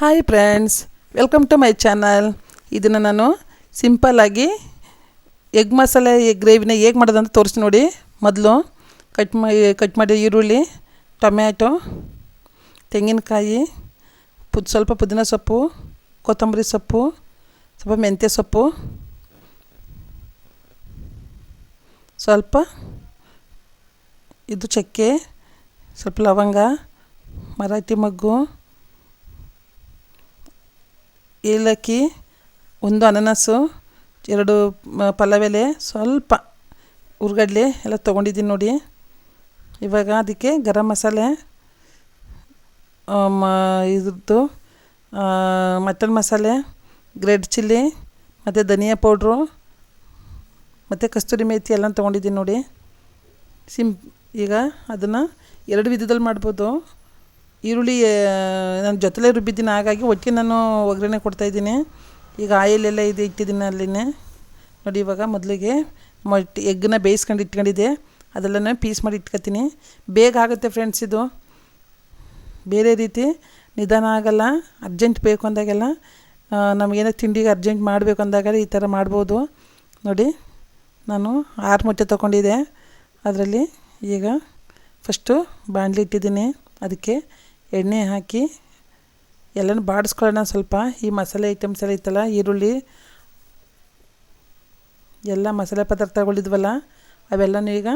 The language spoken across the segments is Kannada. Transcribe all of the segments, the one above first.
Hi friends, welcome to my channel. ಇದನ್ನು ನಾನು ಸಿಂಪಲ್ಲಾಗಿ ಎಗ್ ಮಸಾಲೆ ಗ್ರೇವಿನ ಹೇಗೆ ಮಾಡೋದು ಅಂತ ತೋರಿಸಿ ನೋಡಿ. ಮೊದಲು ಕಟ್ ಮಾಡಿ ಈರುಳ್ಳಿ, ಟೊಮ್ಯಾಟೊ, ತೆಂಗಿನಕಾಯಿ, ಸ್ವಲ್ಪ ಪುದೀನ ಸೊಪ್ಪು, ಕೊತ್ತಂಬರಿ ಸೊಪ್ಪು, ಸ್ವಲ್ಪ ಮೆಂತ್ಯ ಸೊಪ್ಪು, ಸ್ವಲ್ಪ ಇದು ಚಕ್ಕೆ, ಸ್ವಲ್ಪ ಲವಂಗ, ಮರಾಠಿ ಮೊಗ್ಗು, ಏಲಕ್ಕಿ, ಒಂದು ಅನಾನಸು, 2 ಪಲಾವ್ ಎಲೆ, ಸ್ವಲ್ಪ ಹುರ್ಗಡ್ಲೆ ಎಲ್ಲ ತೊಗೊಂಡಿದ್ದೀನಿ ನೋಡಿ. ಇವಾಗ ಅದಕ್ಕೆ ಗರಂ ಮಸಾಲೆ, ಇದ್ರದ್ದು ಮಟನ್ ಮಸಾಲೆ, ರೆಡ್ ಚಿಲ್ಲಿ ಮತ್ತು ಧನಿಯಾ ಪೌಡ್ರು ಮತ್ತು ಕಸ್ತೂರಿ ಮೇಥಿ ಎಲ್ಲ ತೊಗೊಂಡಿದ್ದೀನಿ ನೋಡಿ. ಈಗ ಅದನ್ನು 2 ವಿಧದಲ್ಲಿ ಮಾಡ್ಬೋದು. ಈರುಳ್ಳಿ ನಾನು ಜೊತೆಲೇ ರುಬ್ಬಿದ್ದೀನಿ, ಹಾಗಾಗಿ ಒಟ್ಟಿಗೆ ನಾನು ಒಗ್ಗರಣೆ ಕೊಡ್ತಾಯಿದ್ದೀನಿ. ಈಗ ಆಯಿಲೆಲ್ಲ ಇದೆ ಇಟ್ಟಿದ್ದೀನಿ ಅಲ್ಲಿನೇ ನೋಡಿ. ಇವಾಗ ಮೊದಲಿಗೆ ಎಗ್ಗನ್ನ ಬೇಯಿಸ್ಕೊಂಡು ಇಟ್ಕೊಂಡಿದ್ದೆ, ಅದೆಲ್ಲನೇ ಪೀಸ್ ಮಾಡಿ ಇಟ್ಕೊತೀನಿ. ಬೇಗ ಆಗುತ್ತೆ ಫ್ರೆಂಡ್ಸ್. ಇದು ಬೇರೆ ರೀತಿ ನಿಧಾನ ಆಗೋಲ್ಲ. ಅರ್ಜೆಂಟ್ ಬೇಕು ಅಂದಾಗೆಲ್ಲ, ನಮಗೇನೋ ತಿಂಡಿಗೆ ಅರ್ಜೆಂಟ್ ಮಾಡಬೇಕು ಅಂದಾಗ ಈ ಥರ ಮಾಡ್ಬೋದು ನೋಡಿ. ನಾನು 6 ಮೊಟ್ಟೆ ತೊಗೊಂಡಿದ್ದೆ. ಅದರಲ್ಲಿ ಈಗ ಫಸ್ಟು ಬಾಣಲಿ ಇಟ್ಟಿದ್ದೀನಿ, ಅದಕ್ಕೆ ಎಣ್ಣೆ ಹಾಕಿ ಎಲ್ಲನೂ ಬಾಡಿಸ್ಕೊಳ್ಳೋಣ. ಸ್ವಲ್ಪ ಈ ಮಸಾಲೆ ಐಟಮ್ಸ್ ಎಲ್ಲ ಇತ್ತಲ್ಲ, ಈರುಳ್ಳಿ ಎಲ್ಲ ಮಸಾಲೆ ಪದಾರ್ಥಗಳಿದ್ವಲ್ಲ ಅವೆಲ್ಲನೂ ಈಗ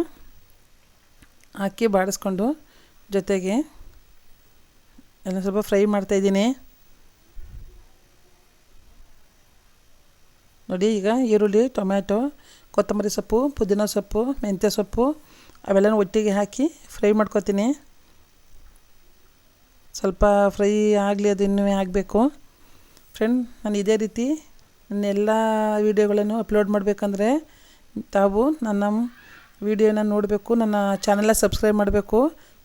ಹಾಕಿ ಬಾಡಿಸ್ಕೊಂಡು, ಜೊತೆಗೆ ಎಲ್ಲ ಸ್ವಲ್ಪ ಫ್ರೈ ಮಾಡ್ತಾಯಿದ್ದೀನಿ ನೋಡಿ. ಈಗ ಈರುಳ್ಳಿ, ಟೊಮ್ಯಾಟೊ, ಕೊತ್ತಂಬರಿ ಸೊಪ್ಪು, ಪುದೀನ ಸೊಪ್ಪು, ಮೆಂತ್ಯ ಸೊಪ್ಪು ಅವೆಲ್ಲನೂ ಒಟ್ಟಿಗೆ ಹಾಕಿ ಫ್ರೈ ಮಾಡ್ಕೊತೀನಿ. ಸ್ವಲ್ಪ ಫ್ರೈ ಆಗಲಿ, ಅದು ಇನ್ನೂ ಆಗಬೇಕು ಫ್ರೆಂಡ್. ನಾನು ಇದೇ ರೀತಿ ನನ್ನ ಎಲ್ಲ ವೀಡಿಯೋಗಳನ್ನು ಅಪ್ಲೋಡ್ ಮಾಡಬೇಕಂದ್ರೆ ತಾವು ನನ್ನ ವೀಡಿಯೋನ ನೋಡಬೇಕು, ನನ್ನ ಚಾನಲ್ನ ಸಬ್ಸ್ಕ್ರೈಬ್ ಮಾಡಬೇಕು,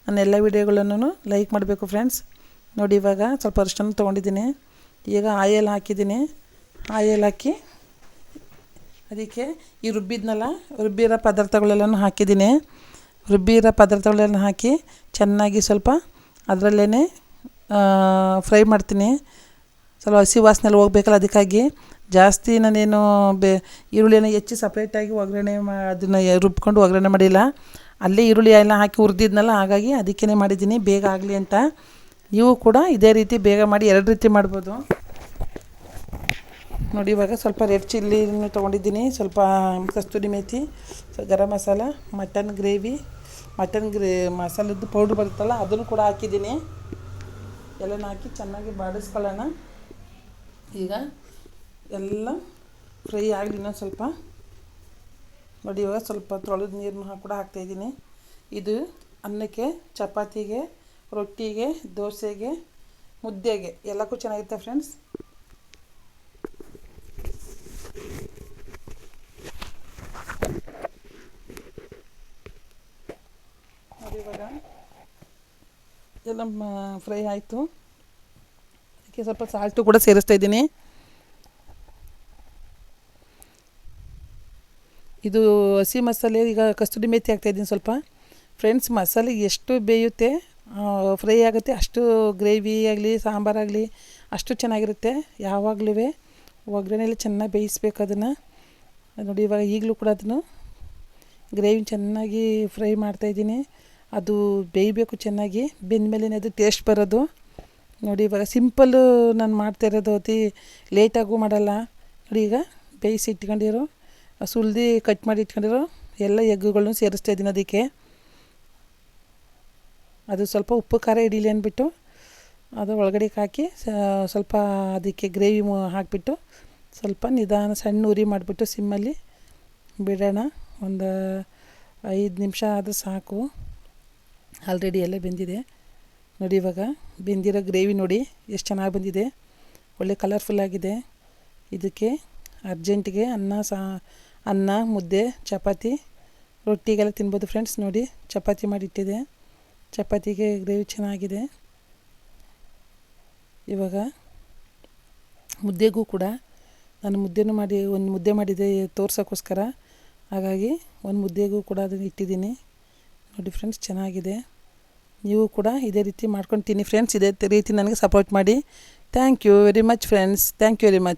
ನನ್ನ ಎಲ್ಲ ವೀಡಿಯೋಗಳನ್ನು ಲೈಕ್ ಮಾಡಬೇಕು ಫ್ರೆಂಡ್ಸ್ ನೋಡಿ. ಇವಾಗ ಸ್ವಲ್ಪ ಅರಿಶಿನ ತೊಗೊಂಡಿದ್ದೀನಿ. ಈಗ ಆಯಿಲ್ ಹಾಕಿದ್ದೀನಿ. ಆಯಿಲ್ ಹಾಕಿ ಅದಕ್ಕೆ ಈ ರುಬ್ಬಿರೋ ಪದಾರ್ಥಗಳೆಲ್ಲನೂ ಹಾಕಿದ್ದೀನಿ. ರುಬ್ಬಿರೋ ಪದಾರ್ಥಗಳೆಲ್ಲ ಹಾಕಿ ಚೆನ್ನಾಗಿ ಸ್ವಲ್ಪ ಅದರಲ್ಲೇ ಫ್ರೈ ಮಾಡ್ತೀನಿ. ಸ್ವಲ್ಪ ಹಸಿ ವಾಸನೆ ಎಲ್ಲ ಹೋಗ್ಬೇಕಲ್ಲ, ಅದಕ್ಕಾಗಿ ಜಾಸ್ತಿ ನಾನೇನು ಈರುಳ್ಳಿನ ಹೆಚ್ಚಿ ಸಪ್ರೇಟಾಗಿ ಒಗ್ಗರಣೆ ಅದನ್ನು ರುಬ್ಕೊಂಡು ಒಗ್ಗರಣೆ ಮಾಡಿಲ್ಲ. ಅಲ್ಲೇ ಈರುಳ್ಳಿ ಎಲ್ಲ ಹಾಕಿ ಹುರಿದಿದ್ನಲ್ಲ, ಹಾಗಾಗಿ ಅದಕ್ಕೇ ಮಾಡಿದ್ದೀನಿ ಬೇಗ ಆಗಲಿ ಅಂತ. ನೀವು ಕೂಡ ಇದೇ ರೀತಿ ಬೇಗ ಮಾಡಿ 2 ರೀತಿ ಮಾಡ್ಬೋದು ನೋಡಿ. ಇವಾಗ ಸ್ವಲ್ಪ ರೆಡ್ ಚಿಲ್ಲಿನೂ ತೊಗೊಂಡಿದ್ದೀನಿ, ಸ್ವಲ್ಪ ಕಸ್ತೂರಿ ಮೇಥಿ, ಗರಂ ಮಸಾಲ, ಮಟನ್ ಮಸಾಲದ್ದು ಪೌಡ್ರ್ ಬರುತ್ತಲ್ಲ ಅದನ್ನು ಕೂಡ ಹಾಕಿದ್ದೀನಿ. ಎಲ್ಲನೂ ಹಾಕಿ ಚೆನ್ನಾಗಿ ಬಾಡಿಸ್ಕೊಳ್ಳೋಣ. ಈಗ ಎಲ್ಲ ಫ್ರೈ ಆಗಲಿ ಇನ್ನೊಂದು ಸ್ವಲ್ಪ ನೋಡಿ. ಇವಾಗ ಸ್ವಲ್ಪ ತೊಳೆದ ನೀರನ್ನು ಕೂಡ ಹಾಕ್ತಾಯಿದ್ದೀನಿ. ಇದು ಅನ್ನಕ್ಕೆ, ಚಪಾತಿಗೆ, ರೊಟ್ಟಿಗೆ, ದೋಸೆಗೆ, ಮುದ್ದೆಗೆ ಎಲ್ಲಕ್ಕೂ ಚೆನ್ನಾಗಿರುತ್ತೆ ಫ್ರೆಂಡ್ಸ್. ನೋಡಿ ಇವಾಗ ಎಲ್ಲ ಫ್ರೈ ಆಯಿತು. ಅದಕ್ಕೆ ಸ್ವಲ್ಪ ಸಾಲ್ಟು ಕೂಡ ಸೇರಿಸ್ತಾ ಇದ್ದೀನಿ. ಇದು ಹಸಿ ಮಸಾಲೆ, ಈಗ ಕಸ್ತೂರಿ ಮೇಥಿ ಹಾಕ್ತಾಯಿದ್ದೀನಿ ಸ್ವಲ್ಪ ಫ್ರೆಂಡ್ಸ್. ಮಸಾಲೆ ಎಷ್ಟು ಬೇಯುತ್ತೆ, ಫ್ರೈ ಆಗುತ್ತೆ, ಅಷ್ಟು ಗ್ರೇವಿ ಆಗಲಿ ಸಾಂಬಾರಾಗಲಿ ಅಷ್ಟು ಚೆನ್ನಾಗಿರುತ್ತೆ. ಯಾವಾಗಲೂ ಒಗ್ಗರಣೆಯಲ್ಲಿ ಚೆನ್ನಾಗಿ ಬೇಯಿಸ್ಬೇಕು ಅದನ್ನು ನೋಡಿ. ಇವಾಗ ಈಗಲೂ ಕೂಡ ಅದನ್ನು ಗ್ರೇವಿ ಚೆನ್ನಾಗಿ ಫ್ರೈ ಮಾಡ್ತಾಯಿದ್ದೀನಿ. ಅದು ಬೇಯಬೇಕು ಚೆನ್ನಾಗಿ, ಬೆಂದಮೇಲೆ ಅದು ಟೇಸ್ಟ್ ಬರೋದು ನೋಡಿ. ಇವಾಗ ಸಿಂಪಲ್ಲು ನಾನು ಮಾಡ್ತಾಯಿರೋದು, ಅತಿ ಲೇಟಾಗೂ ಮಾಡಲ್ಲ ನೋಡಿ. ಈಗ ಬೇಯಿಸಿ ಇಟ್ಕೊಂಡಿರೋ, ಸುಲ್ದು ಕಟ್ ಮಾಡಿ ಇಟ್ಕೊಂಡಿರೋ ಎಲ್ಲ ಎಗ್ಗುಗಳನ್ನು ಸೇರಿಸ್ತಾಯಿದ್ದೀನಿ. ಅದಕ್ಕೆ ಅದು ಸ್ವಲ್ಪ ಉಪ್ಪು ಖಾರ ಹಿಡೀಲಿ ಅಂದ್ಬಿಟ್ಟು ಅದು ಒಳಗಡೆ ಹಾಕಿ ಸ್ವಲ್ಪ ಅದಕ್ಕೆ ಗ್ರೇವಿ ಹಾಕಿಬಿಟ್ಟು ಸ್ವಲ್ಪ ನಿಧಾನ ಸಣ್ಣ ಉರಿ ಮಾಡಿಬಿಟ್ಟು ಸಿಮ್ಮಲ್ಲಿ ಬಿಡೋಣ. ಒಂದು 5 ನಿಮಿಷ ಆದರೂ ಸಾಕು. ಆಲ್ರೆಡಿ ಎಲ್ಲ ಬೆಂದಿದೆ ನೋಡಿ. ಇವಾಗ ಬೆಂದಿರೋ ಗ್ರೇವಿ ನೋಡಿ ಎಷ್ಟು ಚೆನ್ನಾಗಿ ಬಂದಿದೆ, ಒಳ್ಳೆ ಕಲರ್ಫುಲ್ಲಾಗಿದೆ. ಇದಕ್ಕೆ ಅರ್ಜೆಂಟಿಗೆ ಅನ್ನ, ಮುದ್ದೆ, ಚಪಾತಿ, ರೊಟ್ಟಿಗೆಲ್ಲ ತಿನ್ಬೋದು ಫ್ರೆಂಡ್ಸ್ ನೋಡಿ. ಚಪಾತಿ ಮಾಡಿಟ್ಟಿದೆ, ಚಪಾತಿಗೆ ಗ್ರೇವಿ ಚೆನ್ನಾಗಿದೆ. ಇವಾಗ ಮುದ್ದೆಗೂ ಕೂಡ ನಾನು ಒಂದು ಮುದ್ದೆ ಮಾಡಿದೆ ತೋರ್ಸೋಕ್ಕೋಸ್ಕರ, ಹಾಗಾಗಿ ಒಂದು ಮುದ್ದೆಗೂ ಕೂಡ ಅದನ್ನು ಇಟ್ಟಿದ್ದೀನಿ ನೋಡಿ ಫ್ರೆಂಡ್ಸ್. ಚೆನ್ನಾಗಿದೆ. ನೀವು ಕೂಡ ಇದೇ ರೀತಿ ಮಾಡ್ಕೊಂಡು ತಿನ್ನಿ ಫ್ರೆಂಡ್ಸ್. ಇದೇ ರೀತಿ ನನಗೆ ಸಪೋರ್ಟ್ ಮಾಡಿ. Thank you very much friends, thank you very much.